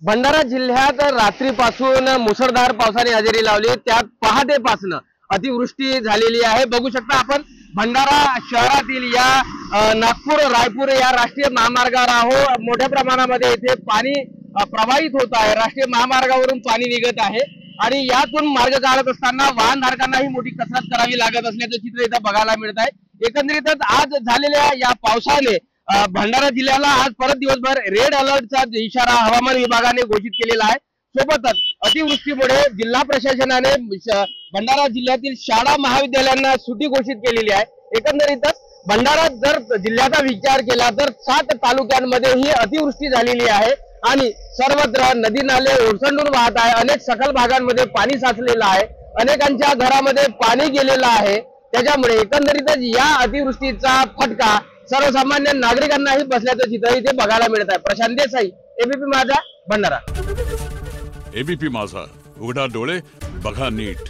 भंडारा जिल्ह्यात रात्रीपासून मुसळधार पावसाने हजेरी लावली। त्यात पहाटेपासून अतिवृष्टी झालेली आहे। बघू शकता आपण भंडारा शहरातील या नागपूर रायपूर या राष्ट्रीय महामार्गावर आहोत। मोठ्या प्रमाणामध्ये इथे पाणी प्रवाहित होत आहे। राष्ट्रीय महामार्गावरून पाणी निघत आहे आणि यातून मार्ग काढत असताना वाहनधारकांनाही मोठी कसरत करावी लागत असल्याचं चित्र इथं बघायला मिळत आहे। एकंदरीतच आज झालेल्या या पावसाने भंडारा जिल्ह्याला आज परत दिवसभर रेड अलर्टचा इशारा हवामान विभागाने घोषित केलेला आहे। सोबतच अतिवृष्टीमुळे जिल्हा प्रशासनाने भंडारा जिल्ह्यातील शाळा महाविद्यालयांना सुट्टी घोषित केलेली आहे। एकंदरीतच भंडारा जर जिल्ह्याचा विचार केला तर 7 तालुक्यांमध्ये ही अतिवृष्टी झालेली आहे आणि सर्वत्र नदी नाले ओसंडून वाहत आहे। अनेक सखल भागांमध्ये पाणी साचलेलं आहे। अनेकांच्या घरामध्ये पाणी गेलेलं आहे। त्याच्यामुळे एकंदरीतच या अतिवृष्टीचा फटका सर्वसामान्य नागरिकांनाही बसल्याचं चित्र इथे बघायला मिळत आहे। प्रशांत देसाई, एबीपी माझा, भंडारा। एबीपी माझा, उघडा डोळे बघा नीट।